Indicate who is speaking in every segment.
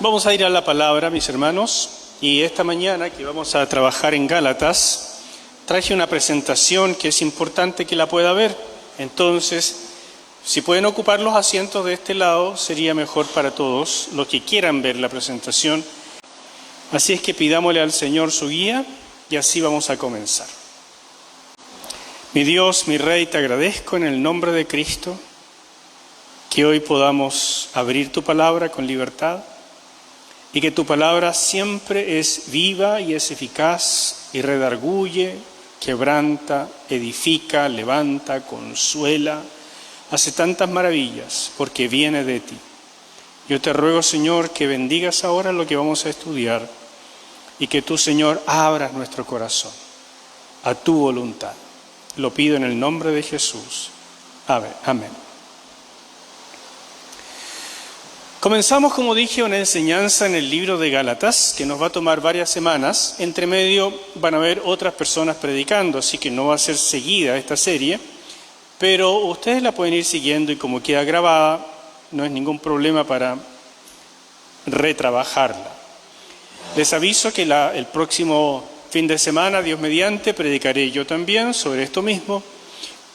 Speaker 1: Vamos a ir a la palabra, mis hermanos, y esta mañana que vamos a trabajar en Gálatas, traje una presentación que es importante que la pueda ver. Entonces, si pueden ocupar los asientos de este lado, sería mejor para todos los que quieran ver la presentación. Así es que pidámosle al Señor su guía y así vamos a comenzar. Mi Dios, mi Rey, te agradezco en el nombre de Cristo que hoy podamos abrir tu palabra con libertad y que tu palabra siempre es viva y es eficaz y redarguye, quebranta, edifica, levanta, consuela, hace tantas maravillas porque viene de ti. Yo te ruego, Señor, que bendigas ahora lo que vamos a estudiar y que tú, Señor, abras nuestro corazón a tu voluntad. Lo pido en el nombre de Jesús. Amén. Comenzamos, como dije, una enseñanza en el libro de Gálatas, que nos va a tomar varias semanas. Entre medio van a haber otras personas predicando, así que no va a ser seguida esta serie, pero ustedes la pueden ir siguiendo y como queda grabada, no es ningún problema para retrabajarla. Les aviso que el próximo fin de semana, Dios mediante, predicaré yo también sobre esto mismo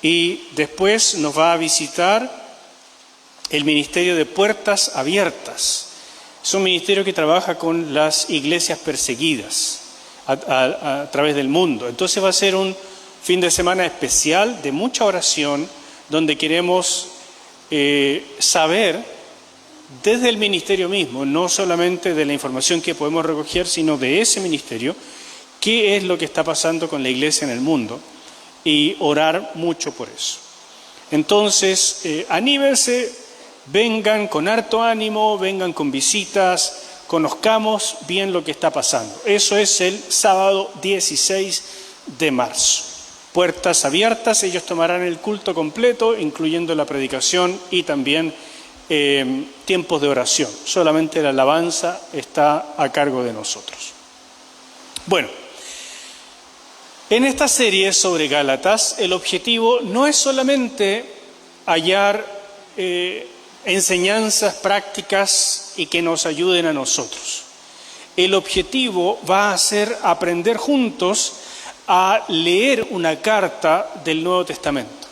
Speaker 1: y después nos va a visitar el Ministerio de Puertas Abiertas. Es un ministerio que trabaja con las iglesias perseguidas a través del mundo. Entonces va a ser un fin de semana especial de mucha oración, donde queremos saber desde el ministerio mismo, no solamente de la información que podemos recoger, sino de ese ministerio, qué es lo que está pasando con la iglesia en el mundo y orar mucho por eso. Entonces, anímense. Vengan con harto ánimo, vengan con visitas, conozcamos bien lo que está pasando. Eso es el sábado 16 de marzo. Puertas abiertas, ellos tomarán el culto completo, incluyendo la predicación y también tiempos de oración. Solamente la alabanza está a cargo de nosotros. Bueno, en esta serie sobre Gálatas, el objetivo no es solamente hallar enseñanzas prácticas y que nos ayuden a nosotros. El objetivo va a ser aprender juntos a leer una carta del Nuevo Testamento.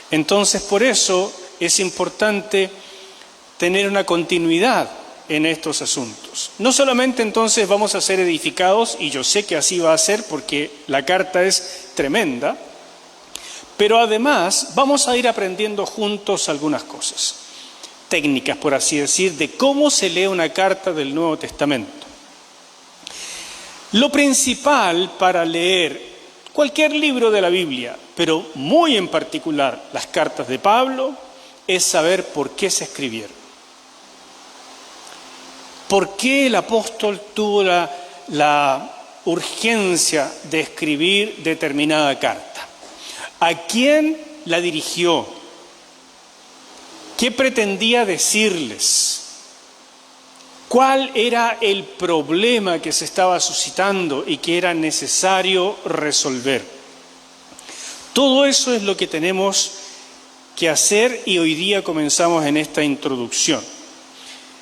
Speaker 1: Entonces, por eso es importante tener una continuidad en estos asuntos. No solamente entonces vamos a ser edificados, y yo sé que así va a ser porque la carta es tremenda, pero además vamos a ir aprendiendo juntos algunas cosas técnicas, por así decir, de cómo se lee una carta del Nuevo Testamento. Lo principal para leer cualquier libro de la Biblia, pero muy en particular las cartas de Pablo, es saber por qué se escribieron. ¿Por qué el apóstol tuvo la urgencia de escribir determinada carta? ¿A quién la dirigió? ¿Qué pretendía decirles? ¿Cuál era el problema que se estaba suscitando y que era necesario resolver? Todo eso es lo que tenemos que hacer y hoy día comenzamos en esta introducción.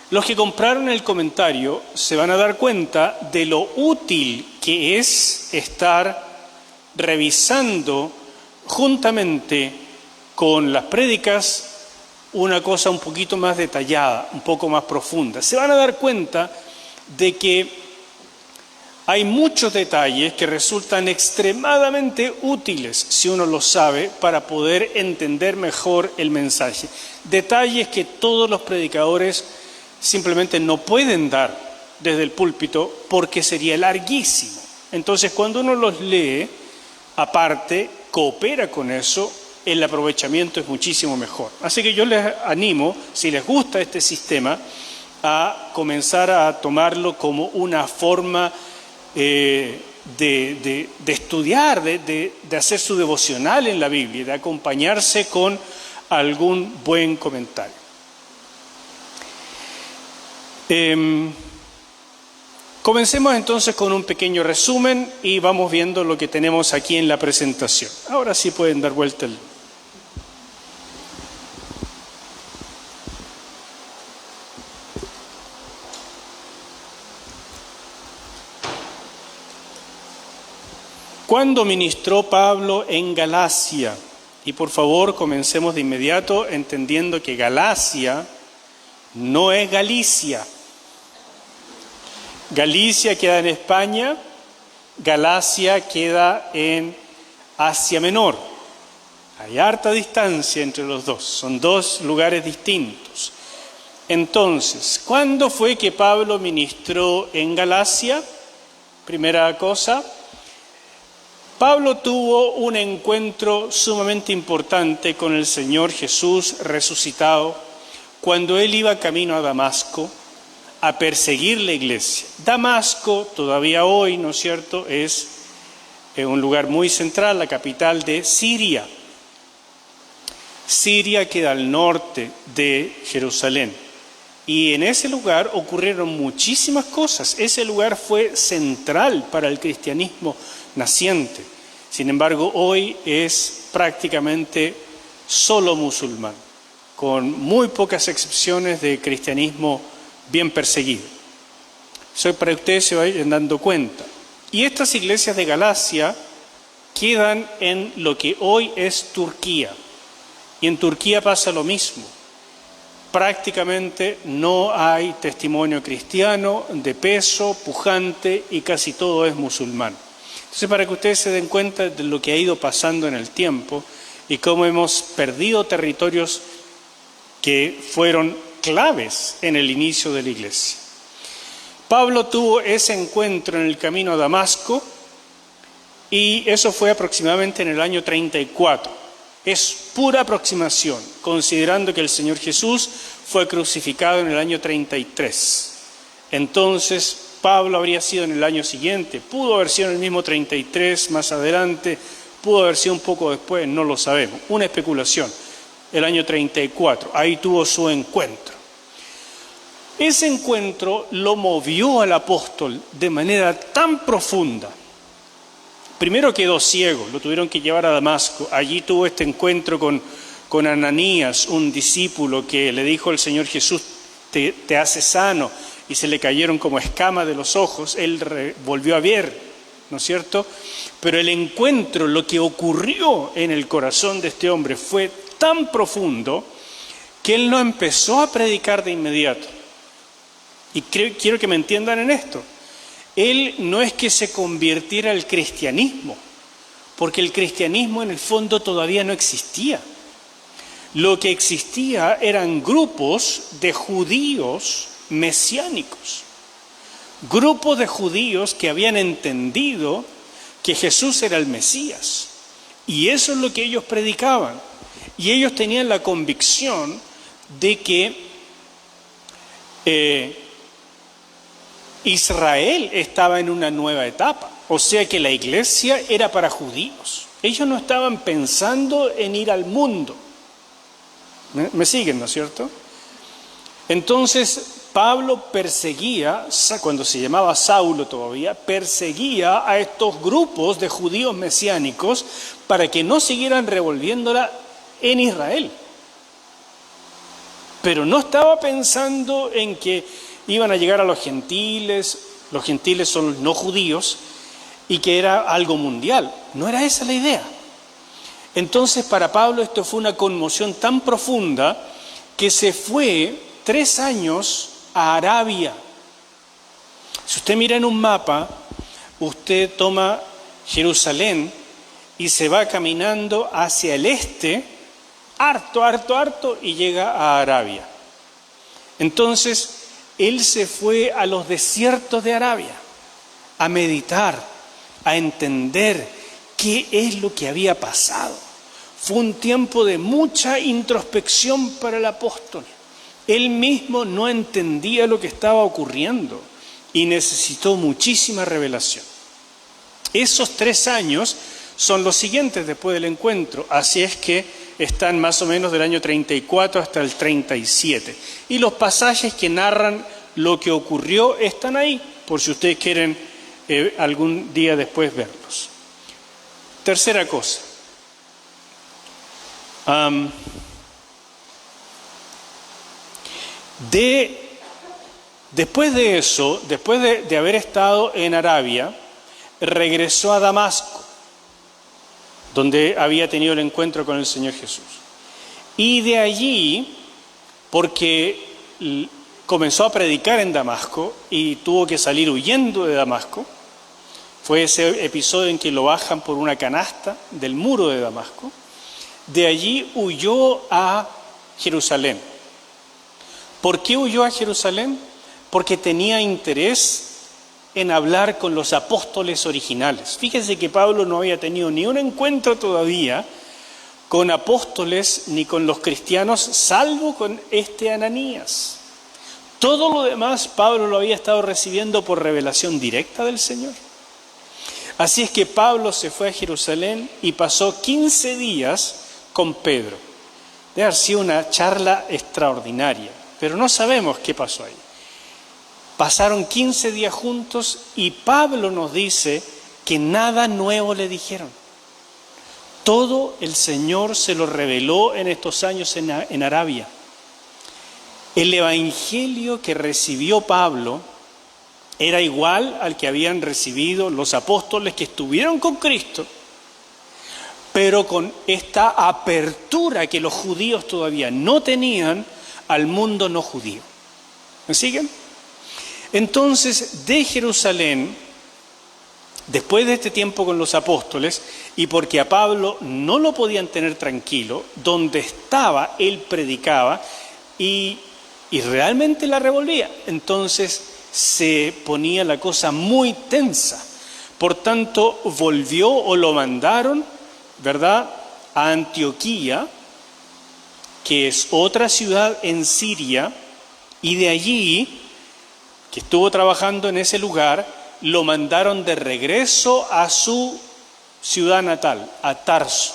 Speaker 1: Los que compraron el comentario se van a dar cuenta de lo útil que es estar revisando juntamente con las prédicas una cosa un poquito más detallada, un poco más profunda. Se van a dar cuenta de que hay muchos detalles que resultan extremadamente útiles, si uno los sabe, para poder entender mejor el mensaje. Detalles que todos los predicadores simplemente no pueden dar desde el púlpito porque sería larguísimo. Entonces, cuando uno los lee, aparte, coopera con eso, el aprovechamiento es muchísimo mejor. Así que yo les animo, si les gusta este sistema, a comenzar a tomarlo como una forma de estudiar, de hacer su devocional en la Biblia, de acompañarse con algún buen comentario. Comencemos entonces con un pequeño resumen y vamos viendo lo que tenemos aquí en la presentación. Ahora sí pueden dar vuelta el... ¿Cuándo ministró Pablo en Galacia? Y por favor, comencemos de inmediato entendiendo que Galacia no es Galicia. Galicia queda en España, Galacia queda en Asia Menor. Hay harta distancia entre los dos, son dos lugares distintos. Entonces, ¿cuándo fue que Pablo ministró en Galacia? Primera cosa, Pablo tuvo un encuentro sumamente importante con el Señor Jesús resucitado cuando él iba camino a Damasco a perseguir la iglesia. Damasco, todavía hoy, ¿no es cierto?, es un lugar muy central, la capital de Siria. Siria queda al norte de Jerusalén. Y en ese lugar ocurrieron muchísimas cosas. Ese lugar fue central para el cristianismo naciente. Sin embargo, hoy es prácticamente solo musulmán, con muy pocas excepciones de cristianismo bien perseguido. Eso para que ustedes se vayan dando cuenta. Y estas iglesias de Galacia quedan en lo que hoy es Turquía. Y en Turquía pasa lo mismo. Prácticamente no hay testimonio cristiano de peso, pujante, y casi todo es musulmán. Entonces, para que ustedes se den cuenta de lo que ha ido pasando en el tiempo y cómo hemos perdido territorios que fueron claves en el inicio de la iglesia. Pablo tuvo ese encuentro en el camino a Damasco y eso fue aproximadamente en el año 34. Es pura aproximación, considerando que el Señor Jesús fue crucificado en el año 33. Entonces, Pablo habría sido en el año siguiente, pudo haber sido en el mismo 33, más adelante, pudo haber sido un poco después, no lo sabemos. Una especulación, el año 34, ahí tuvo su encuentro. Ese encuentro lo movió al apóstol de manera tan profunda. Primero quedó ciego, lo tuvieron que llevar a Damasco. Allí tuvo este encuentro con Ananías, un discípulo que le dijo al Señor Jesús, te hace sano, y se le cayeron como escamas de los ojos. Él volvió a ver, ¿no es cierto? Pero el encuentro, lo que ocurrió en el corazón de este hombre fue tan profundo que él no empezó a predicar de inmediato. Y quiero que me entiendan en esto. Él no es que se convirtiera al cristianismo, porque el cristianismo en el fondo todavía no existía. Lo que existía eran grupos de judíos mesiánicos, grupos de judíos que habían entendido que Jesús era el Mesías. Y eso es lo que ellos predicaban. Y ellos tenían la convicción de que Israel estaba en una nueva etapa, o sea que la iglesia era para judíos. Ellos no estaban pensando en ir al mundo. ¿Me siguen, no es cierto? Entonces, Pablo perseguía, cuando se llamaba Saulo todavía, perseguía a estos grupos de judíos mesiánicos para que no siguieran revolviéndola en Israel. Pero no estaba pensando en que iban a llegar a los gentiles son los no judíos, y que era algo mundial. No era esa la idea. Entonces, para Pablo esto fue una conmoción tan profunda que se fue 3 años a Arabia. Si usted mira en un mapa, usted toma Jerusalén y se va caminando hacia el este, harto, y llega a Arabia. Entonces, él se fue a los desiertos de Arabia a meditar, a entender qué es lo que había pasado. Fue un tiempo de mucha introspección para el apóstol. Él mismo no entendía lo que estaba ocurriendo y necesitó muchísima revelación. Esos 3 años son los siguientes después del encuentro, así es que están más o menos del año 34 hasta el 37. Y los pasajes que narran lo que ocurrió están ahí, por si ustedes quieren algún día después verlos. Tercera cosa. Después de eso, después de haber estado en Arabia, regresó a Damasco. donde había tenido el encuentro con el Señor Jesús. Y de allí, porque comenzó a predicar en Damasco y tuvo que salir huyendo de Damasco, fue ese episodio en que lo bajan por una canasta del muro de Damasco, de allí huyó a Jerusalén. ¿Por qué huyó a Jerusalén? Porque tenía interés en hablar con los apóstoles originales. Fíjense que Pablo no había tenido ni un encuentro todavía con apóstoles ni con los cristianos, salvo con este Ananías. Todo lo demás Pablo lo había estado recibiendo por revelación directa del Señor. Así es que Pablo se fue a Jerusalén y pasó 15 días con Pedro. Debe haber sido una charla extraordinaria, pero no sabemos qué pasó ahí. Pasaron 15 días juntos y Pablo nos dice que nada nuevo le dijeron. Todo el Señor se lo reveló en estos años en Arabia. El evangelio que recibió Pablo era igual al que habían recibido los apóstoles que estuvieron con Cristo, pero con esta apertura que los judíos todavía no tenían al mundo no judío. ¿Me siguen? Entonces, de Jerusalén, después de este tiempo con los apóstoles, y porque a Pablo no lo podían tener tranquilo, donde estaba, él predicaba y realmente la revolvía. Entonces se ponía la cosa muy tensa. Por tanto, volvió o lo mandaron, ¿verdad?, a Antioquía, que es otra ciudad en Siria, y de allí, que estuvo trabajando en ese lugar, lo mandaron de regreso a su ciudad natal, a Tarso.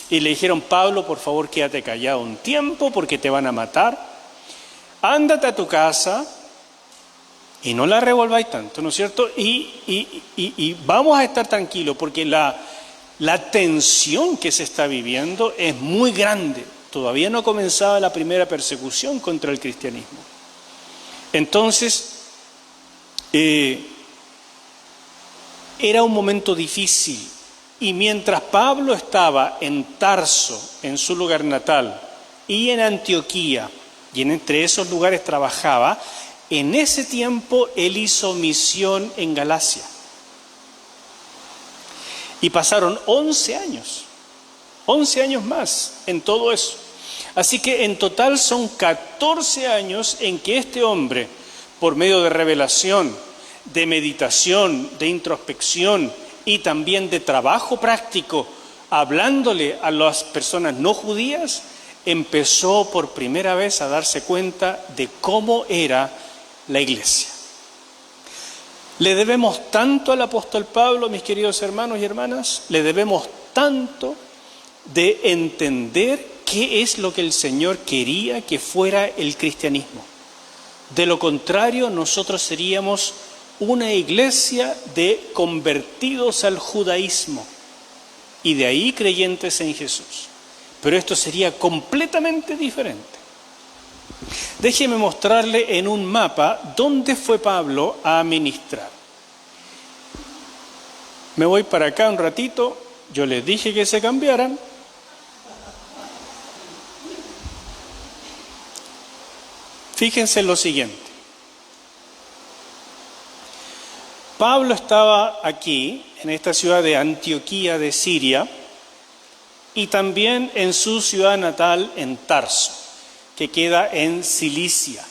Speaker 1: Y le dijeron: Pablo, por favor, quédate callado un tiempo porque te van a matar. Ándate a tu casa y no la revolváis tanto, ¿no es cierto? Y vamos a estar tranquilos porque la tensión que se está viviendo es muy grande. Todavía no comenzaba la primera persecución contra el cristianismo. Entonces, era un momento difícil. Y mientras Pablo estaba en Tarso, en su lugar natal, y en Antioquía, y entre esos lugares trabajaba, en ese tiempo él hizo misión en Galacia. Y pasaron 11 años más en todo eso. Así que en total son 14 años en que este hombre, por medio de revelación, de meditación, de introspección y también de trabajo práctico, hablándole a las personas no judías, empezó por primera vez a darse cuenta de cómo era la iglesia. Le debemos tanto al apóstol Pablo, mis queridos hermanos y hermanas, le debemos tanto de entender qué es lo que el Señor quería que fuera el cristianismo. De lo contrario, nosotros seríamos una iglesia de convertidos al judaísmo y de ahí creyentes en Jesús. Pero esto sería completamente diferente. Déjeme mostrarle en un mapa dónde fue Pablo a ministrar. Me voy para acá un ratito. Yo les dije que se cambiaran. Fíjense en lo siguiente. Pablo estaba aquí, en esta ciudad de Antioquía de Siria, y también en su ciudad natal, en Tarso, que queda en Cilicia.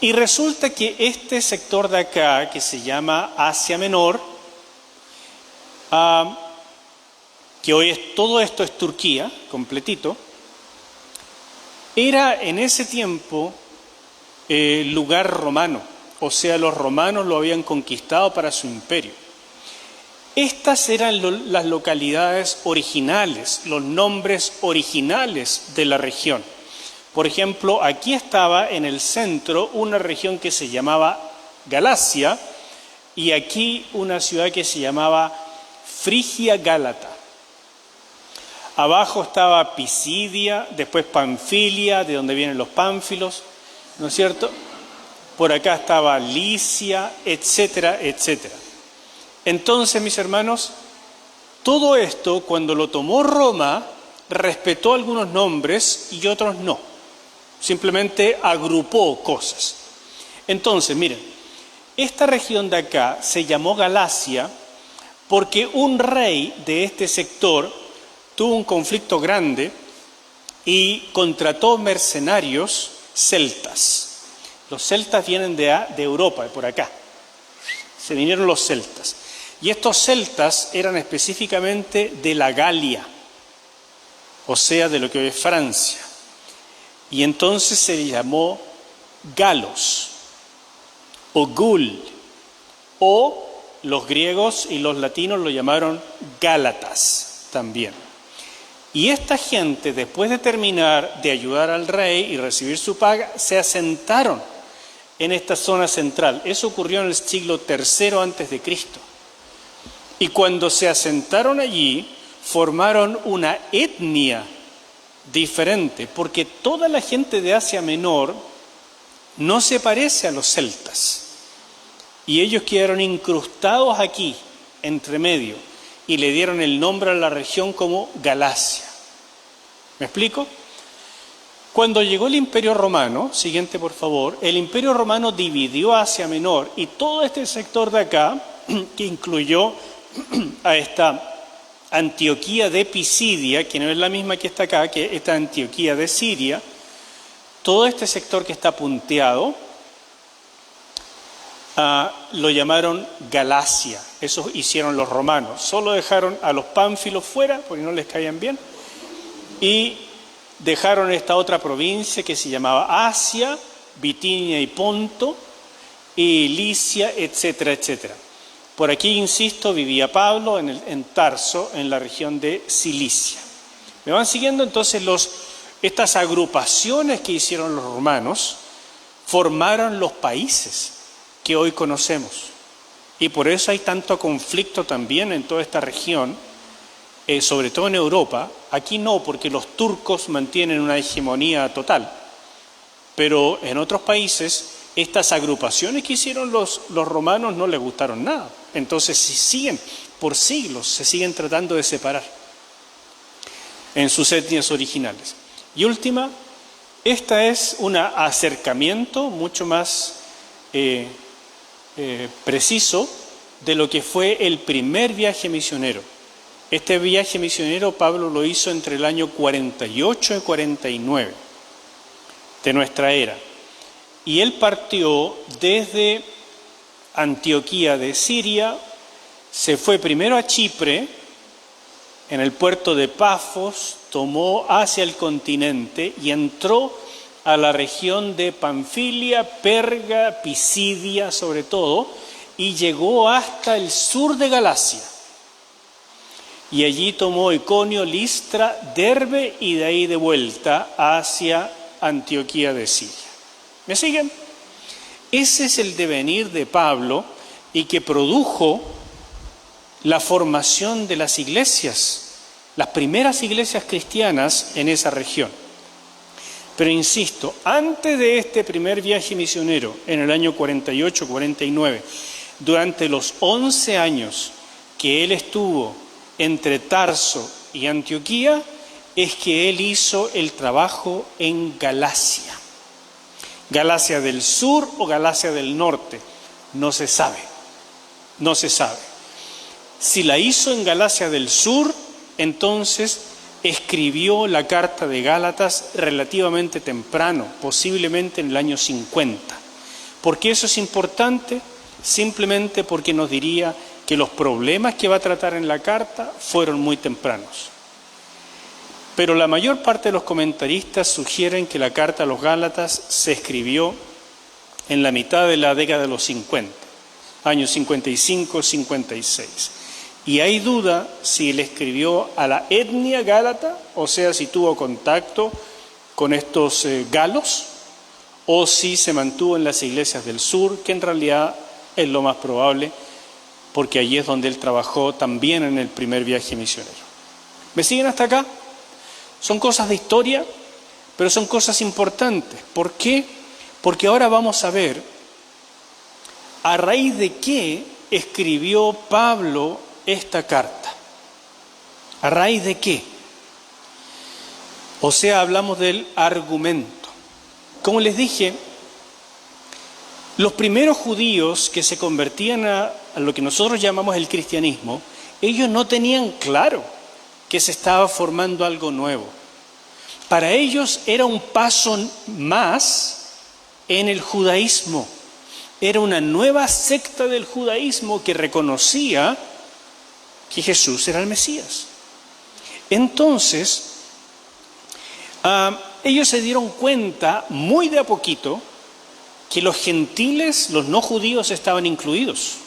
Speaker 1: Y resulta que este sector de acá, que se llama Asia Menor, que hoy todo esto es Turquía, completito, era en ese tiempo lugar romano, o sea, los romanos lo habían conquistado para su imperio. Estas eran las localidades originales, los nombres originales de la región. Por ejemplo, aquí estaba en el centro una región que se llamaba Galacia y aquí una ciudad que se llamaba Frigia Gálata. Abajo estaba Pisidia, después Panfilia, de donde vienen los pánfilos, ¿no es cierto? Por acá estaba Licia, etcétera, etcétera. Entonces, mis hermanos, Todo esto, cuando lo tomó Roma, respetó algunos nombres y otros no. Simplemente agrupó cosas. Entonces, miren, esta región de acá se llamó Galacia porque un rey de este sector tuvo un conflicto grande y contrató mercenarios celtas. Los celtas vienen de Europa, de por acá. Se vinieron los celtas. Y estos celtas eran específicamente de la Galia, o sea, de lo que hoy es Francia. Y entonces se le llamó galos, o gul, o los griegos y los latinos lo llamaron gálatas también. Y esta gente, después de terminar de ayudar al rey y recibir su paga, se asentaron en esta zona central. Eso ocurrió en el siglo III a.C. Y cuando se asentaron allí, formaron una etnia diferente, porque toda la gente de Asia Menor no se parece a los celtas. Y ellos quedaron incrustados aquí, entre medio, y le dieron el nombre a la región como Galacia. ¿Me explico? Cuando llegó el Imperio Romano, siguiente por favor, el Imperio Romano dividió Asia Menor y todo este sector de acá, que incluyó a esta Antioquía de Pisidia, que no es la misma que está acá, que esta Antioquía de Siria, todo este sector que está punteado, lo llamaron Galacia. Eso hicieron los romanos. Solo dejaron a los pánfilos fuera, porque no les caían bien, y dejaron esta otra provincia que se llamaba Asia, Bitinia y Ponto, y Licia, etcétera, etcétera. Por aquí, insisto, vivía Pablo en Tarso, en la región de Cilicia. ¿Me van siguiendo? Entonces, estas agrupaciones que hicieron los romanos formaron los países que hoy conocemos. Y por eso hay tanto conflicto también en toda esta región, sobre todo en Europa. Aquí no, porque los turcos mantienen una hegemonía total. Pero en otros países, estas agrupaciones que hicieron los romanos no les gustaron nada. Entonces, siguen, por siglos, se siguen tratando de separar en sus etnias originales. Y última, esta es un acercamiento mucho más preciso de lo que fue el primer viaje misionero. Este viaje misionero Pablo lo hizo entre el año 48 y 49 de nuestra era. Y él partió desde Antioquía de Siria, se fue primero a Chipre, en el puerto de Pafos, tomó hacia el continente y entró a la región de Panfilia, Perga, Pisidia sobre todo, y llegó hasta el sur de Galacia. Y allí tomó Iconio, Listra, Derbe y de ahí de vuelta hacia Antioquía de Siria. ¿Me siguen? Ese es el devenir de Pablo y que produjo la formación de las iglesias, las primeras iglesias cristianas en esa región. Pero insisto, antes de este primer viaje misionero, en el año 48-49, durante los 11 años que él estuvo entre Tarso y Antioquía, es que él hizo el trabajo en Galacia. Galacia del sur o Galacia del norte, no se sabe, no se sabe. Si la hizo en Galacia del sur, entonces escribió la carta de Gálatas relativamente temprano, posiblemente en el año 50. ¿Por qué eso es importante? Simplemente porque nos diría que los problemas que va a tratar en la carta fueron muy tempranos. Pero la mayor parte de los comentaristas sugieren que la carta a los Gálatas se escribió en la mitad de la década de los 50, años 55-56. Y hay duda si él escribió a la etnia gálata, o sea, si tuvo contacto con estos galos, o si se mantuvo en las iglesias del sur, que en realidad es lo más probable, porque allí es donde él trabajó también en el primer viaje misionero. ¿Me siguen hasta acá? Son cosas de historia, pero son cosas importantes. ¿Por qué? Porque ahora vamos a ver a raíz de qué escribió Pablo esta carta. ¿A raíz de qué? O sea, hablamos del argumento. Como les dije, los primeros judíos que se convertían a lo que nosotros llamamos el cristianismo, ellos no tenían claro que se estaba formando algo nuevo. Para ellos era un paso más en el judaísmo. Era una nueva secta del judaísmo que reconocía que Jesús era el Mesías. Entonces, ellos se dieron cuenta muy de a poquito que los gentiles, los no judíos, estaban incluidos.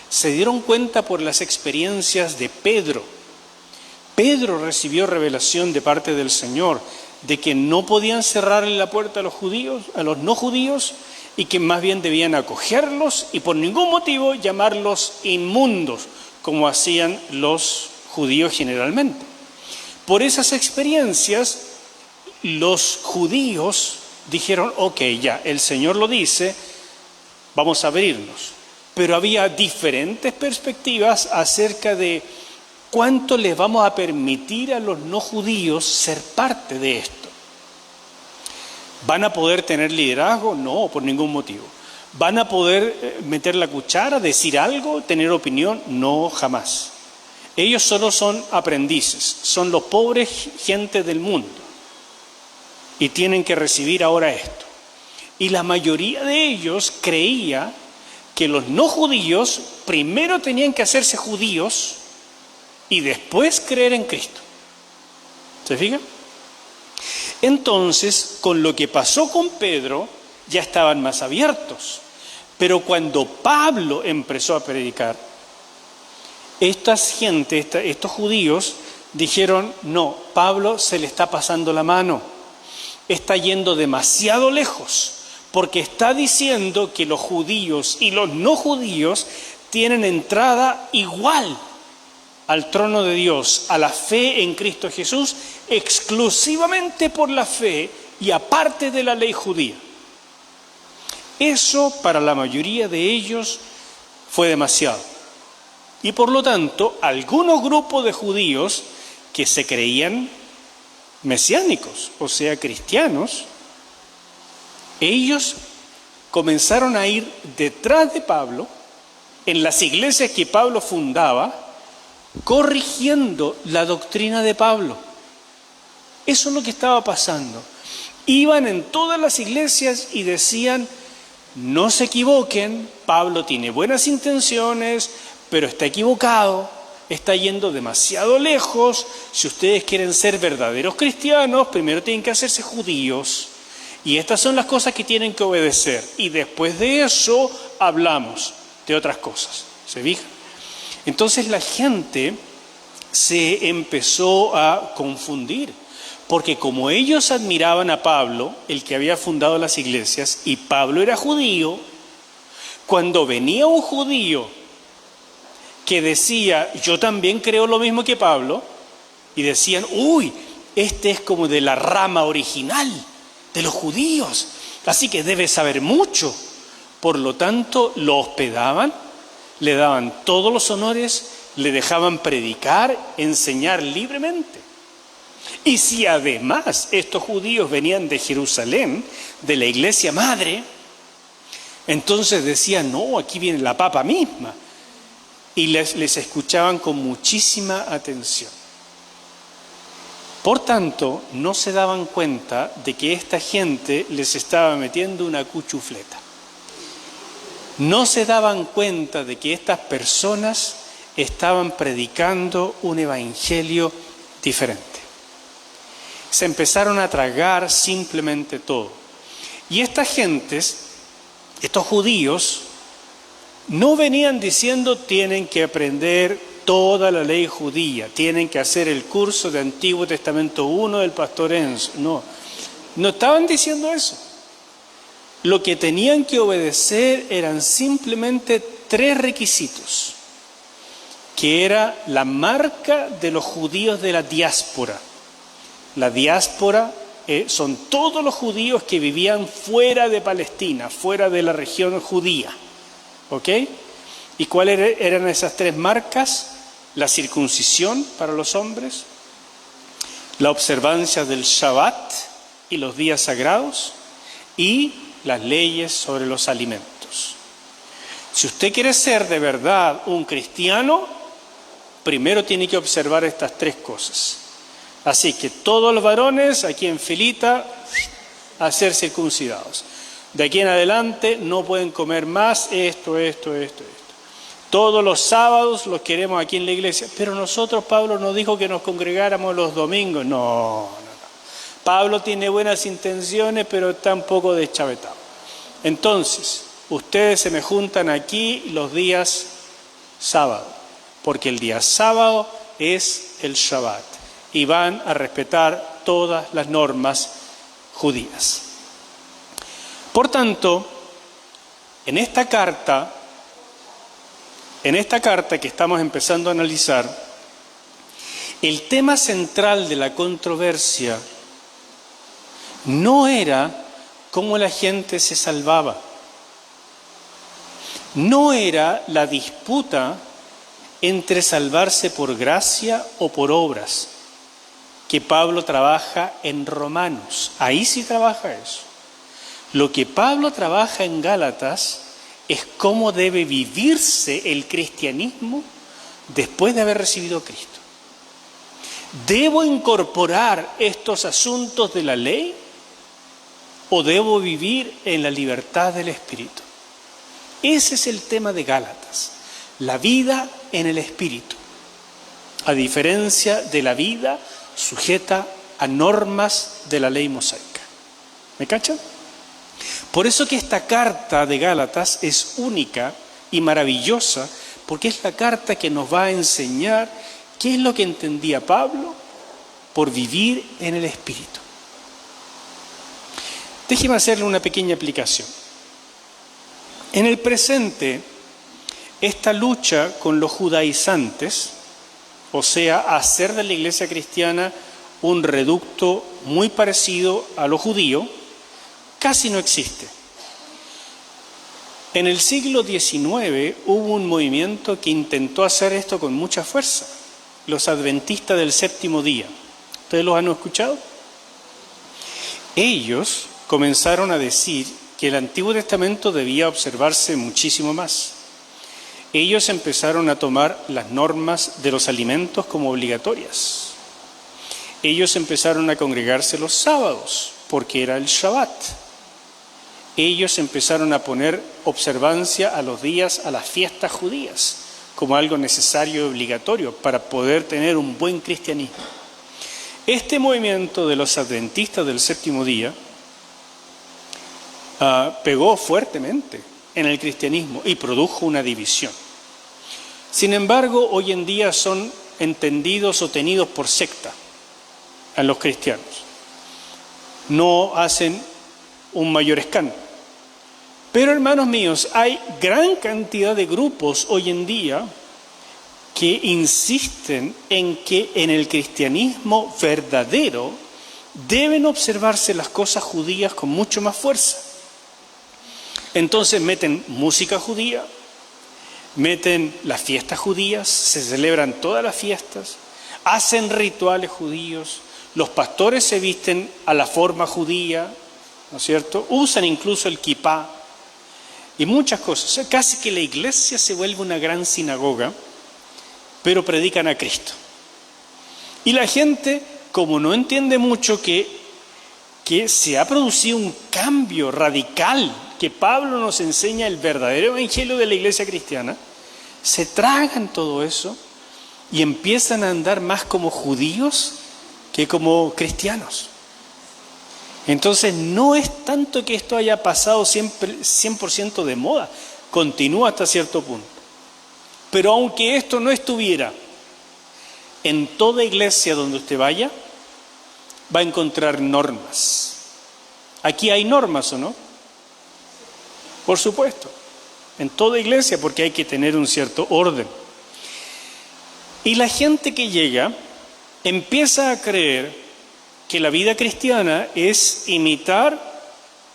Speaker 1: Se dieron cuenta por las experiencias de Pedro. Pedro recibió revelación de parte del Señor de que no podían cerrarle la puerta a los judíos, a los no judíos, y que más bien debían acogerlos y por ningún motivo llamarlos inmundos, como hacían los judíos generalmente. Por esas experiencias, los judíos dijeron, ok, ya, el Señor lo dice, vamos a abrirnos. Pero había diferentes perspectivas acerca de cuánto les vamos a permitir a los no judíos ser parte de esto. ¿Van a poder tener liderazgo? No, por ningún motivo. ¿Van a poder meter la cuchara, decir algo, tener opinión? No, jamás. Ellos solo son aprendices, son los pobres gente del mundo. Y tienen que recibir ahora esto. Y la mayoría de ellos creía que los no judíos primero tenían que hacerse judíos y después creer en Cristo. ¿Se fijan? Entonces, con lo que pasó con Pedro, ya estaban más abiertos. Pero cuando Pablo empezó a predicar, estos judíos dijeron, no, Pablo se le está pasando la mano, está yendo demasiado lejos, porque está diciendo que los judíos y los no judíos tienen entrada igual al trono de Dios, a la fe en Cristo Jesús, exclusivamente por la fe y aparte de la ley judía. Eso para la mayoría de ellos fue demasiado. Y por lo tanto, algunos grupos de judíos que se creían mesiánicos, o sea, cristianos, ellos comenzaron a ir detrás de Pablo, en las iglesias que Pablo fundaba, corrigiendo la doctrina de Pablo. Eso es lo que estaba pasando. Iban en todas las iglesias y decían, no se equivoquen, Pablo tiene buenas intenciones, pero está equivocado, está yendo demasiado lejos. Si ustedes quieren ser verdaderos cristianos, primero tienen que hacerse judíos. Y estas son las cosas que tienen que obedecer. Y después de eso hablamos de otras cosas. ¿Se fijan? Entonces la gente se empezó a confundir, porque como ellos admiraban a Pablo, el que había fundado las iglesias, y Pablo era judío, cuando venía un judío que decía, yo también creo lo mismo que Pablo, y decían, uy, este es como de la rama original de los judíos, así que debe saber mucho. Por lo tanto, lo hospedaban, le daban todos los honores, le dejaban predicar, enseñar libremente. Y si además estos judíos venían de Jerusalén, de la iglesia madre, entonces decían, no, aquí viene la papa misma. Y les escuchaban con muchísima atención. Por tanto, no se daban cuenta de que esta gente les estaba metiendo una cuchufleta. No se daban cuenta de que estas personas estaban predicando un evangelio diferente. Se empezaron a tragar simplemente todo. Y estas gentes, estos judíos, no venían diciendo tienen que aprender toda la ley judía, tienen que hacer el curso de Antiguo Testamento 1 del pastor Enzo. No estaban diciendo eso. Lo que tenían que obedecer eran simplemente 3 requisitos, que era la marca de los judíos de la diáspora. La diáspora son todos los judíos que vivían fuera de Palestina, fuera de la región judía. ¿Ok? ¿Y cuáles eran esas 3 marcas? la circuncisión para los hombres, la observancia del Shabbat y los días sagrados y las leyes sobre los alimentos. Si usted quiere ser de verdad un cristiano, primero tiene que observar estas tres cosas. Así que todos los varones aquí en filita a ser circuncidados. De aquí en adelante no pueden comer más esto. Todos los sábados los queremos aquí en la iglesia. Pero nosotros, Pablo nos dijo que nos congregáramos los domingos. No. Pablo tiene buenas intenciones, pero está un poco deschavetado. Entonces, ustedes se me juntan aquí los días sábado, porque el día sábado es el Shabbat y van a respetar todas las normas judías. Por tanto, en esta carta que estamos empezando a analizar, el tema central de la controversia no era cómo la gente se salvaba, no era la disputa entre salvarse por gracia o por obras, que Pablo trabaja en Romanos. Ahí sí trabaja eso. Lo que Pablo trabaja en Gálatas es cómo debe vivirse el cristianismo después de haber recibido a Cristo. ¿Debo incorporar estos asuntos de la ley o debo vivir en la libertad del Espíritu? Ese es el tema de Gálatas, la vida en el Espíritu, a diferencia de la vida sujeta a normas de la ley mosaica. ¿Me cachan? Por eso que esta carta de Gálatas es única y maravillosa, porque es la carta que nos va a enseñar qué es lo que entendía Pablo por vivir en el Espíritu. Déjeme hacerle una pequeña aplicación. En el presente, esta lucha con los judaizantes, o sea, hacer de la iglesia cristiana un reducto muy parecido a lo judío, casi no existe. En el siglo XIX hubo un movimiento que intentó hacer esto con mucha fuerza, los adventistas del séptimo día. ¿Ustedes los han escuchado? Ellos comenzaron a decir que el Antiguo Testamento debía observarse muchísimo más. Ellos empezaron a tomar las normas de los alimentos como obligatorias. Ellos empezaron a congregarse los sábados, porque era el Shabbat. Ellos empezaron a poner observancia a los días, a las fiestas judías, como algo necesario y obligatorio para poder tener un buen cristianismo. Este movimiento de los adventistas del séptimo día pegó fuertemente en el cristianismo y produjo una división. Sin embargo, hoy en día son entendidos o tenidos por secta a los cristianos. No hacen un mayor escándalo. Pero, hermanos míos, hay gran cantidad de grupos hoy en día que insisten en que en el cristianismo verdadero deben observarse las cosas judías con mucho más fuerza. Entonces meten música judía, meten las fiestas judías, se celebran todas las fiestas, hacen rituales judíos, los pastores se visten a la forma judía, ¿no es cierto? Usan incluso el kipá y muchas cosas. O sea, casi que la iglesia se vuelve una gran sinagoga, pero predican a Cristo. Y la gente, como no entiende mucho que se ha producido un cambio radical, que Pablo nos enseña el verdadero evangelio de la iglesia cristiana, se tragan todo eso y empiezan a andar más como judíos que como cristianos. Entonces no es tanto que esto haya pasado siempre 100% de moda, continúa hasta cierto punto. Pero aunque esto no estuviera, en toda iglesia donde usted vaya, va a encontrar normas. Aquí hay normas, ¿o no? Por supuesto, en toda iglesia, porque hay que tener un cierto orden. Y la gente que llega empieza a creer que la vida cristiana es imitar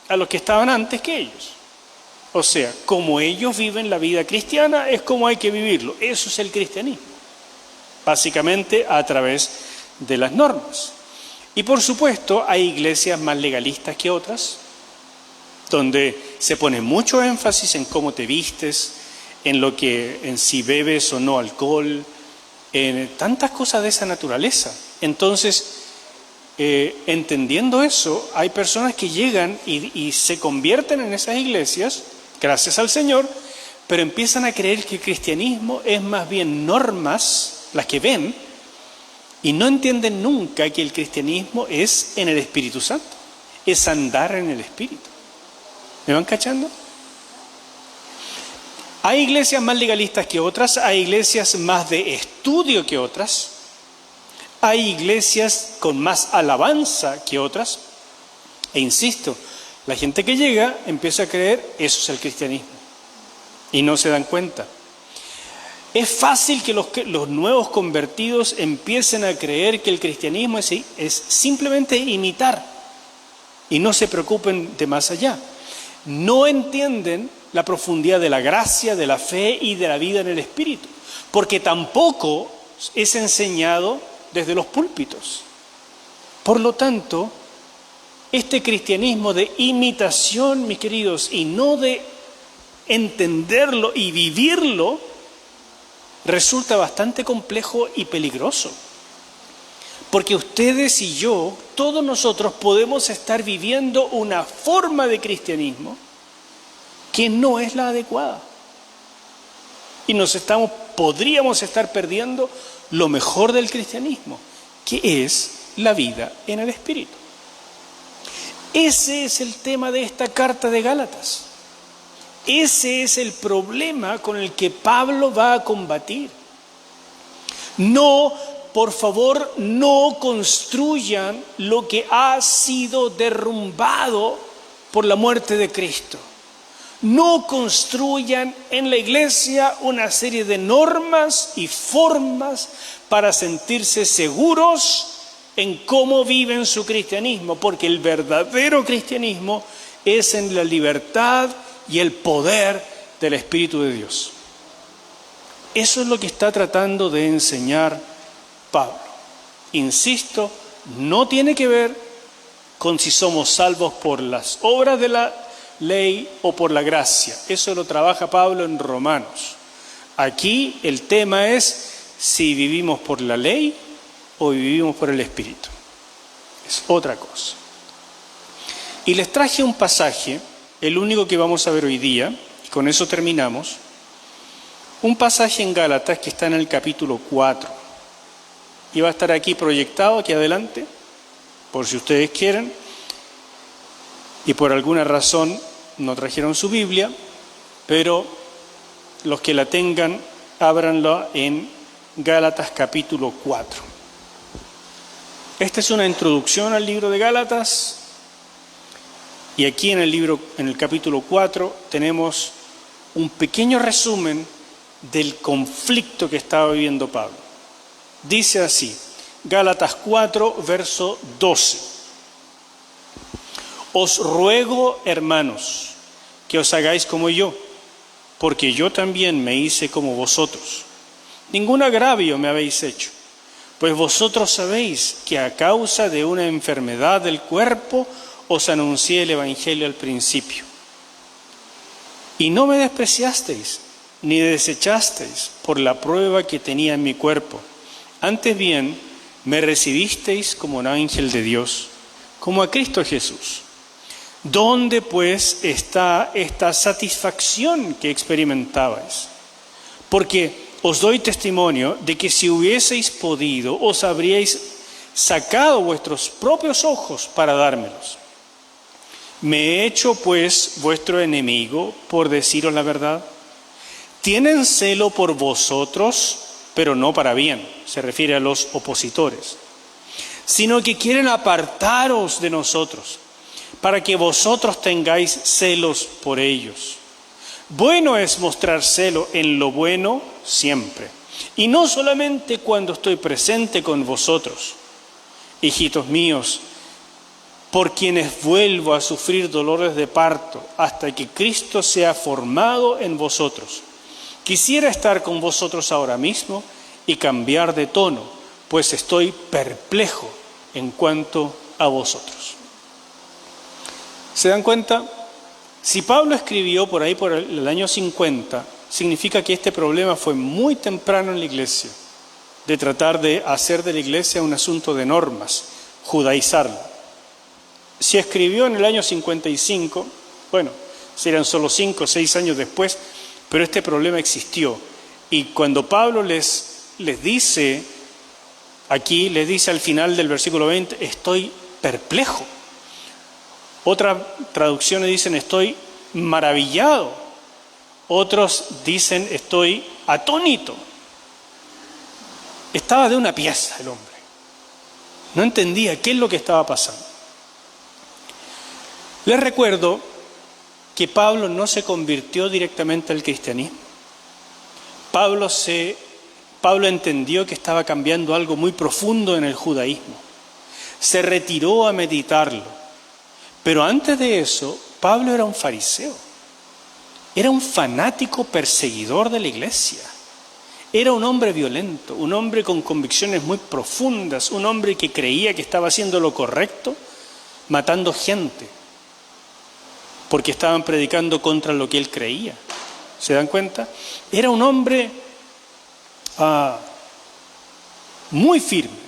Speaker 1: a los que estaban antes que ellos. O sea, como ellos viven la vida cristiana, es como hay que vivirlo. Eso es el cristianismo. básicamente a través de las normas. Y por supuesto hay iglesias más legalistas que otras, donde se pone mucho énfasis en cómo te vistes, en si bebes o no alcohol, en tantas cosas de esa naturaleza. Entonces, entendiendo eso, hay personas que llegan y se convierten en esas iglesias, gracias al Señor, pero empiezan a creer que el cristianismo es más bien normas, las que ven, y no entienden nunca que el cristianismo es en el Espíritu Santo, es andar en el Espíritu. ¿Me van cachando? Hay iglesias más legalistas que otras, hay iglesias más de estudio que otras, hay iglesias con más alabanza que otras, e insisto, la gente que llega empieza a creer eso es el cristianismo y no se dan cuenta. Es fácil que los nuevos convertidos empiecen a creer que el cristianismo es simplemente imitar y no se preocupen de más allá. No entienden la profundidad de la gracia, de la fe y de la vida en el Espíritu, porque tampoco es enseñado desde los púlpitos. Por lo tanto, este cristianismo de imitación, mis queridos, y no de entenderlo y vivirlo, resulta bastante complejo y peligroso. Porque ustedes y yo, todos nosotros podemos estar viviendo una forma de cristianismo que no es la adecuada. Y podríamos estar perdiendo lo mejor del cristianismo, que es la vida en el Espíritu. Ese es el tema de esta carta de Gálatas. Ese es el problema con el que Pablo va a combatir. No, por favor, no construyan lo que ha sido derrumbado por la muerte de Cristo. No construyan en la iglesia una serie de normas y formas para sentirse seguros en cómo viven su cristianismo, porque el verdadero cristianismo es en la libertad y el poder del Espíritu de Dios. Eso es lo que está tratando de enseñar Pablo. Insisto, no tiene que ver con si somos salvos por las obras de la ley o por la gracia. Eso lo trabaja Pablo en Romanos. Aquí el tema es si vivimos por la ley o vivimos por el Espíritu. Es otra cosa. Y les traje un pasaje, el único que vamos a ver hoy día, y con eso terminamos, un pasaje en Gálatas que está en el capítulo 4. Y va a estar aquí proyectado, aquí adelante, por si ustedes quieren, y por alguna razón no trajeron su Biblia, pero los que la tengan, ábranla en Gálatas capítulo 4. Esta es una introducción al libro de Gálatas, y aquí en el capítulo 4 tenemos un pequeño resumen del conflicto que estaba viviendo Pablo. Dice así, Gálatas 4, verso 12. Os ruego, hermanos, que os hagáis como yo, porque yo también me hice como vosotros. Ningún agravio me habéis hecho, pues vosotros sabéis que a causa de una enfermedad del cuerpo os anuncié el Evangelio al principio. Y no me despreciasteis, ni desechasteis por la prueba que tenía en mi cuerpo. Antes bien, me recibisteis como un ángel de Dios, como a Cristo Jesús. ¿Dónde pues está esta satisfacción que experimentabais? Porque os doy testimonio de que si hubieseis podido, os habríais sacado vuestros propios ojos para dármelos. ¿Me he hecho pues vuestro enemigo por deciros la verdad? Tienen celo por vosotros, pero no para bien, se refiere a los opositores, sino que quieren apartaros de nosotros, para que vosotros tengáis celos por ellos. Bueno es mostrar celo en lo bueno siempre, y no solamente cuando estoy presente con vosotros, hijitos míos, por quienes vuelvo a sufrir dolores de parto, hasta que Cristo sea formado en vosotros. Quisiera estar con vosotros ahora mismo y cambiar de tono, pues estoy perplejo en cuanto a vosotros. ¿Se dan cuenta? Si Pablo escribió por ahí por el año 50, significa que este problema fue muy temprano en la iglesia, de tratar de hacer de la iglesia un asunto de normas, judaizarla. Si escribió en el año 55, bueno, serían solo 5 o 6 años después, pero este problema existió. Y cuando Pablo les dice, aquí les dice al final del versículo 20, estoy perplejo. Otras traducciones dicen, estoy maravillado. Otros dicen, estoy atónito. Estaba de una pieza el hombre. No entendía qué es lo que estaba pasando. Les recuerdo que Pablo no se convirtió directamente al cristianismo. Pablo entendió que estaba cambiando algo muy profundo en el judaísmo. Se retiró a meditarlo. Pero antes de eso, Pablo era un fariseo. Era un fanático perseguidor de la iglesia. Era un hombre violento, un hombre con convicciones muy profundas, un hombre que creía que estaba haciendo lo correcto, matando gente, porque estaban predicando contra lo que él creía. ¿Se dan cuenta? Era un hombre muy firme.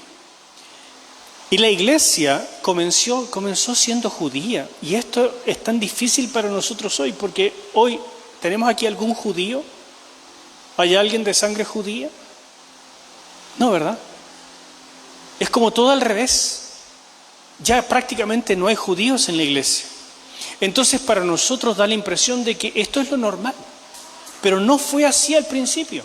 Speaker 1: Y la iglesia comenzó siendo judía. Y esto es tan difícil para nosotros hoy, porque hoy tenemos aquí algún judío. ¿Hay alguien de sangre judía? No, ¿verdad? Es como todo al revés. Ya prácticamente no hay judíos en la iglesia. Entonces para nosotros da la impresión de que esto es lo normal. Pero no fue así al principio.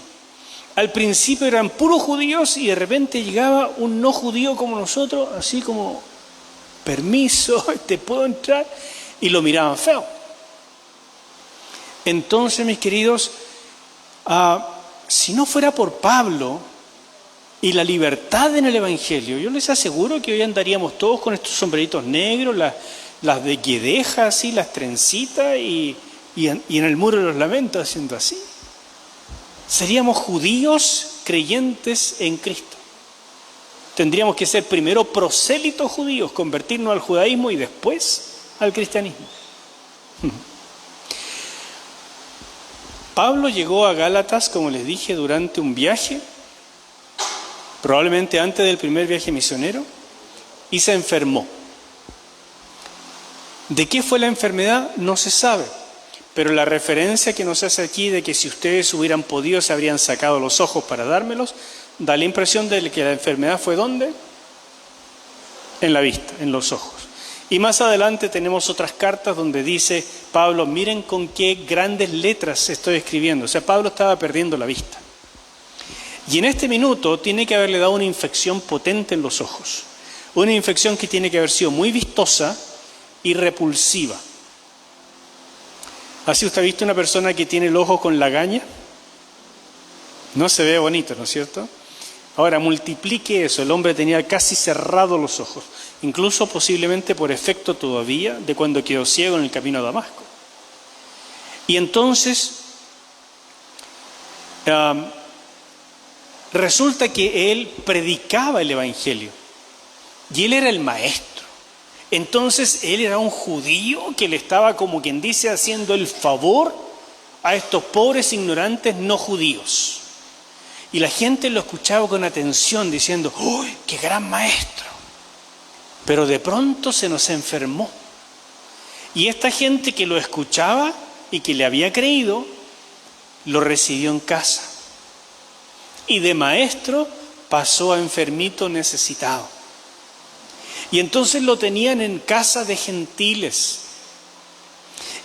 Speaker 1: Al principio eran puros judíos y de repente llegaba un no judío como nosotros, así como, permiso, ¿te puedo entrar? Y lo miraban feo. Entonces, mis queridos, si no fuera por Pablo y la libertad en el Evangelio, yo les aseguro que hoy andaríamos todos con estos sombreritos negros, las de guedeja, así, las trencitas y en el muro de los lamentos haciendo así. Seríamos judíos creyentes en Cristo. Tendríamos que ser primero prosélitos judíos, convertirnos al judaísmo y después al cristianismo. Pablo llegó a Gálatas, como les dije, durante un viaje, probablemente antes del primer viaje misionero, y se enfermó. ¿De qué fue la enfermedad? No se sabe. Pero la referencia que nos hace aquí de que si ustedes hubieran podido se habrían sacado los ojos para dármelos, da la impresión de que la enfermedad fue ¿dónde? En la vista, en los ojos. Y más adelante tenemos otras cartas donde dice Pablo, miren con qué grandes letras estoy escribiendo. O sea, Pablo estaba perdiendo la vista. Y en este minuto tiene que haberle dado una infección potente en los ojos. Una infección que tiene que haber sido muy vistosa y repulsiva. ¿Así usted ha visto una persona que tiene el ojo con lagaña? No se ve bonito, ¿no es cierto? Ahora, multiplique eso. El hombre tenía casi cerrados los ojos, incluso posiblemente por efecto todavía de cuando quedó ciego en el camino a Damasco. Y entonces, resulta que él predicaba el Evangelio y él era el maestro. Entonces él era un judío que le estaba, como quien dice, haciendo el favor a estos pobres ignorantes no judíos. Y la gente lo escuchaba con atención diciendo, ¡uy, qué gran maestro! Pero de pronto se nos enfermó. Y esta gente que lo escuchaba y que le había creído, lo recibió en casa. Y de maestro pasó a enfermito necesitado. Y entonces lo tenían en casa de gentiles.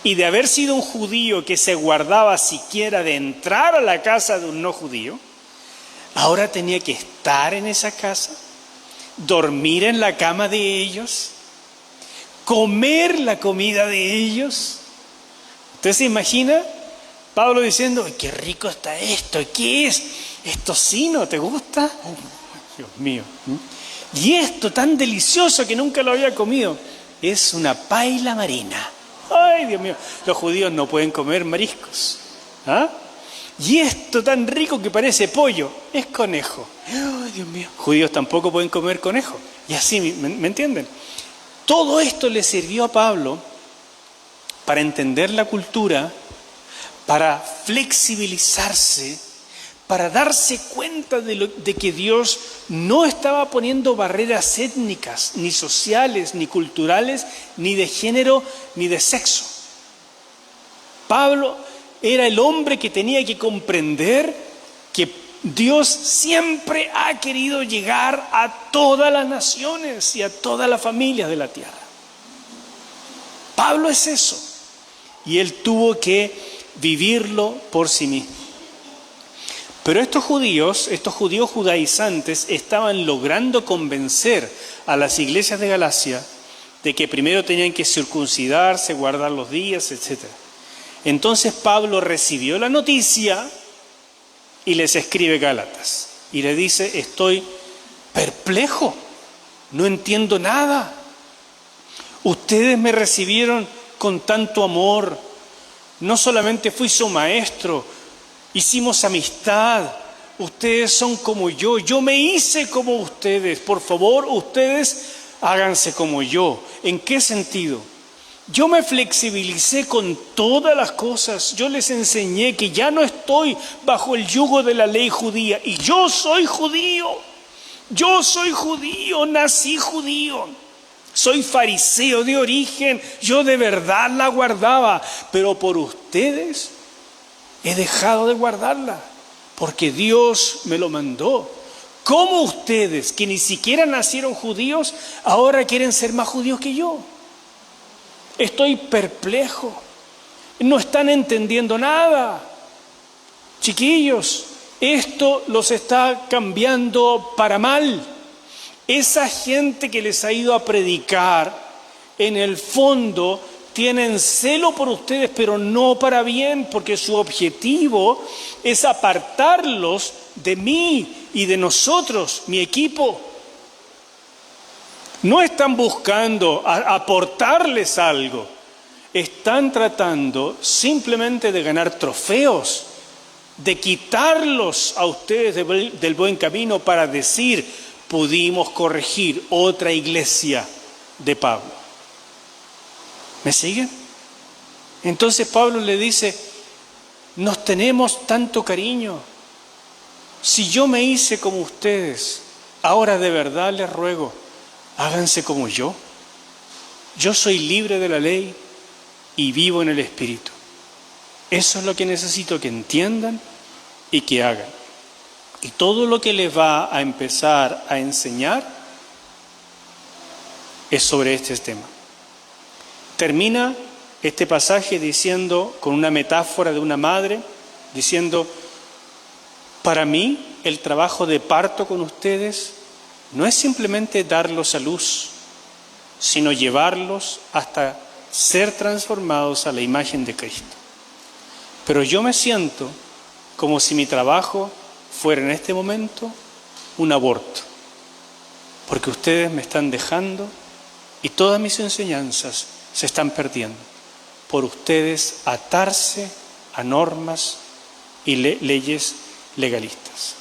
Speaker 1: Y de haber sido un judío que se guardaba siquiera de entrar a la casa de un no judío, ahora tenía que estar en esa casa, dormir en la cama de ellos, comer la comida de ellos. ¿Usted se imagina? Pablo diciendo, qué rico está esto, ¿qué es? ¿Es tocino? ¿Te gusta? Oh, Dios mío. Y esto tan delicioso que nunca lo había comido, es una paella marina. Ay, Dios mío, los judíos no pueden comer mariscos. ¿Ah? Y esto tan rico que parece pollo, es conejo. ¡Ay, Dios mío! Judíos tampoco pueden comer conejo. Y así, ¿me entienden? Todo esto le sirvió a Pablo para entender la cultura, para flexibilizarse, para darse cuenta de que Dios no estaba poniendo barreras étnicas, ni sociales, ni culturales, ni de género, ni de sexo. Pablo era el hombre que tenía que comprender que Dios siempre ha querido llegar a todas las naciones y a todas las familias de la tierra. Pablo es eso. Y él tuvo que vivirlo por sí mismo. Pero estos judíos judaizantes, estaban logrando convencer a las iglesias de Galacia de que primero tenían que circuncidarse, guardar los días, etc. Entonces Pablo recibió la noticia y les escribe Gálatas. Y le dice, estoy perplejo, no entiendo nada. Ustedes me recibieron con tanto amor. No solamente fui su maestro, hicimos amistad. Ustedes son como yo me hice como ustedes. Por favor, ustedes háganse como yo. ¿En qué sentido? Yo me flexibilicé con todas las cosas. Yo les enseñé que ya no estoy bajo el yugo de la ley judía. Y yo soy judío. Yo soy judío, nací judío. Soy fariseo de origen. Yo de verdad la guardaba. Pero por ustedes he dejado de guardarla. Porque Dios me lo mandó. ¿Cómo ustedes, que ni siquiera nacieron judíos, ahora quieren ser más judíos que yo? Estoy perplejo. No están entendiendo nada. Chiquillos, esto los está cambiando para mal. Esa gente que les ha ido a predicar, en el fondo, tienen celo por ustedes, pero no para bien, porque su objetivo es apartarlos de mí y de nosotros, mi equipo. No están buscando aportarles algo, están tratando simplemente de ganar trofeos, de quitarlos a ustedes del buen camino para decir, pudimos corregir otra iglesia de Pablo. ¿Me siguen? Entonces Pablo le dice, nos tenemos tanto cariño. Si yo me hice como ustedes, ahora de verdad les ruego, háganse como yo. Yo soy libre de la ley y vivo en el Espíritu. Eso es lo que necesito que entiendan y que hagan. Y todo lo que les va a empezar a enseñar es sobre este tema. Termina este pasaje diciendo, con una metáfora de una madre, diciendo, para mí el trabajo de parto con ustedes no es simplemente darlos a luz, sino llevarlos hasta ser transformados a la imagen de Cristo. Pero yo me siento como si mi trabajo fuera en este momento un aborto, porque ustedes me están dejando y todas mis enseñanzas se están perdiendo por ustedes atarse a normas y leyes legalistas.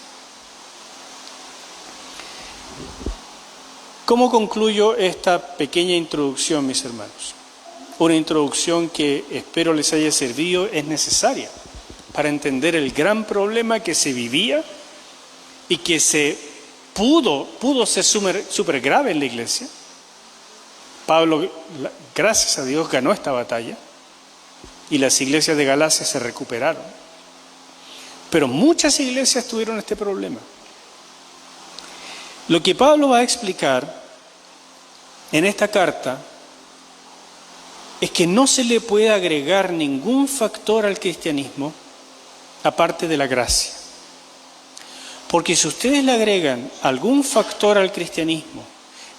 Speaker 1: ¿Cómo concluyo esta pequeña introducción, mis hermanos? Una introducción que espero les haya servido, es necesaria para entender el gran problema que se vivía y que se pudo ser súper grave en la iglesia. Pablo, gracias a Dios, ganó esta batalla y las iglesias de Galacia se recuperaron. Pero muchas iglesias tuvieron este problema. Lo que Pablo va a explicar en esta carta es que no se le puede agregar ningún factor al cristianismo aparte de la gracia. Porque si ustedes le agregan algún factor al cristianismo,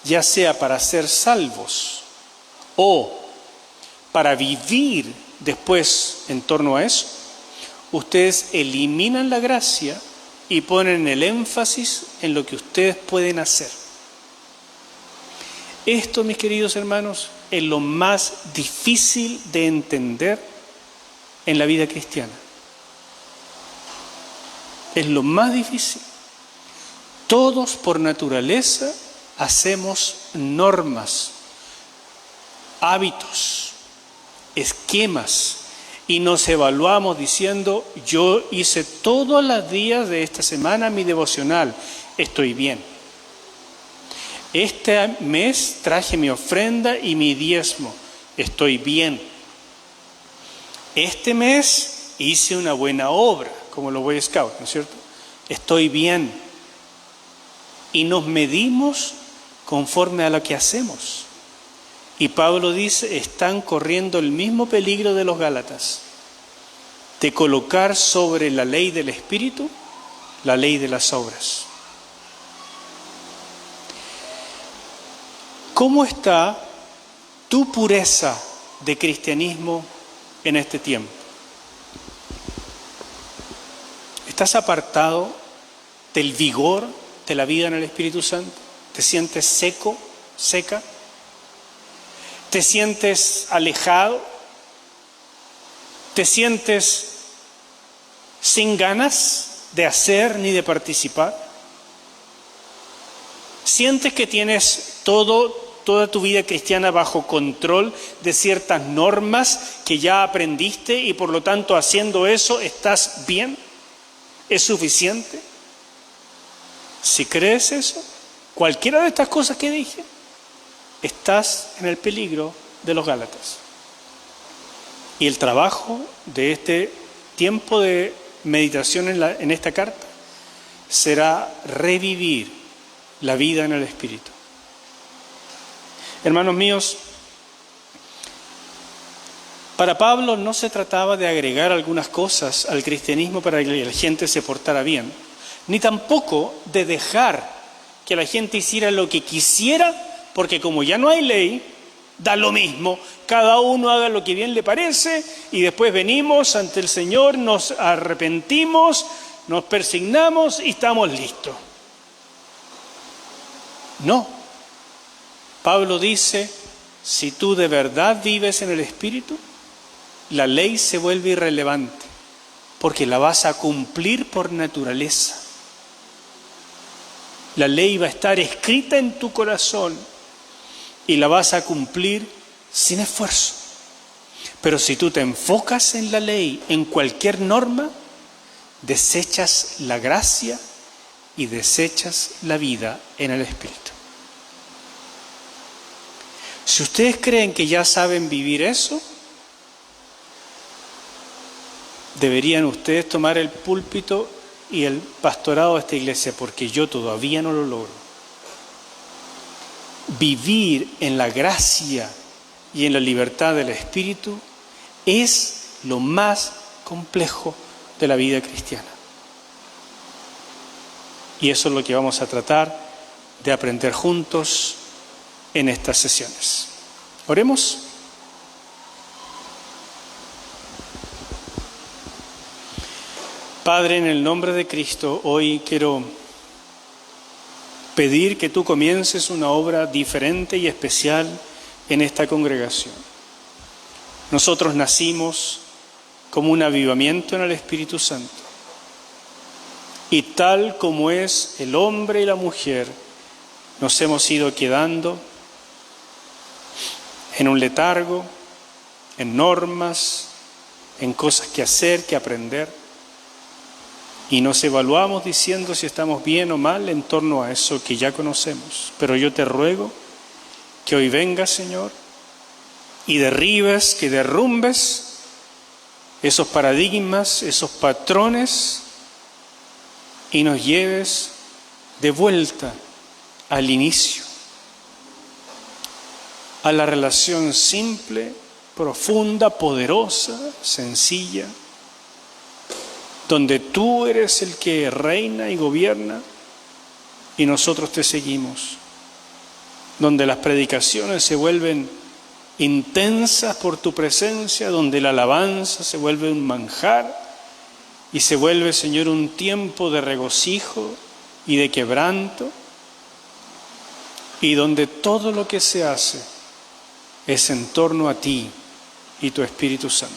Speaker 1: ya sea para ser salvos o para vivir después en torno a eso, ustedes eliminan la gracia y ponen el énfasis en lo que ustedes pueden hacer. Esto, mis queridos hermanos, es lo más difícil de entender en la vida cristiana. Es lo más difícil. Todos por naturaleza hacemos normas, hábitos, esquemas y nos evaluamos diciendo: yo hice todos los días de esta semana mi devocional, estoy bien. Este mes traje mi ofrenda y mi diezmo, estoy bien. Este mes hice una buena obra, como los Boy Scouts, ¿no es cierto? Estoy bien. Y nos medimos conforme a lo que hacemos. Y Pablo dice: están corriendo el mismo peligro de los Gálatas, de colocar sobre la ley del Espíritu la ley de las obras. ¿Cómo está tu pureza de cristianismo en este tiempo? ¿Estás apartado del vigor de la vida en el Espíritu Santo? ¿Te sientes seco, seca? ¿Te sientes alejado? ¿Te sientes sin ganas de hacer ni de participar? ¿Sientes que tienes toda tu vida cristiana bajo control de ciertas normas que ya aprendiste y por lo tanto haciendo eso estás bien? ¿Es suficiente? Si crees eso, cualquiera de estas cosas que dije, estás en el peligro de los Gálatas. Y el trabajo de este tiempo de meditación en esta carta será revivir la vida en el Espíritu. Hermanos míos, para Pablo no se trataba de agregar algunas cosas al cristianismo para que la gente se portara bien, ni tampoco de dejar que la gente hiciera lo que quisiera, porque como ya no hay ley, da lo mismo, cada uno haga lo que bien le parece y después venimos ante el Señor, nos arrepentimos, nos persignamos y estamos listos. No. Pablo dice: si tú de verdad vives en el Espíritu, la ley se vuelve irrelevante, porque la vas a cumplir por naturaleza. La ley va a estar escrita en tu corazón y la vas a cumplir sin esfuerzo. Pero si tú te enfocas en la ley, en cualquier norma, desechas la gracia y desechas la vida en el Espíritu. Si ustedes creen que ya saben vivir eso, deberían ustedes tomar el púlpito y el pastorado de esta iglesia, porque yo todavía no lo logro. Vivir en la gracia y en la libertad del Espíritu es lo más complejo de la vida cristiana. Y eso es lo que vamos a tratar de aprender juntos en estas sesiones. Oremos. Padre, en el nombre de Cristo, hoy quiero pedir que tú comiences una obra diferente y especial en esta congregación. Nosotros nacimos como un avivamiento en el Espíritu Santo. Y tal como es el hombre y la mujer, nos hemos ido quedando en un letargo, en normas, en cosas que hacer, que aprender. Y nos evaluamos diciendo si estamos bien o mal en torno a eso que ya conocemos. Pero yo te ruego que hoy vengas, Señor, y derribes, que derrumbes esos paradigmas, esos patrones, y nos lleves de vuelta al inicio, a la relación simple, profunda, poderosa, sencilla, donde tú eres el que reina y gobierna y nosotros te seguimos, donde las predicaciones se vuelven intensas por tu presencia, donde la alabanza se vuelve un manjar y se vuelve, Señor, un tiempo de regocijo y de quebranto, y donde todo lo que se hace es en torno a ti y tu Espíritu Santo.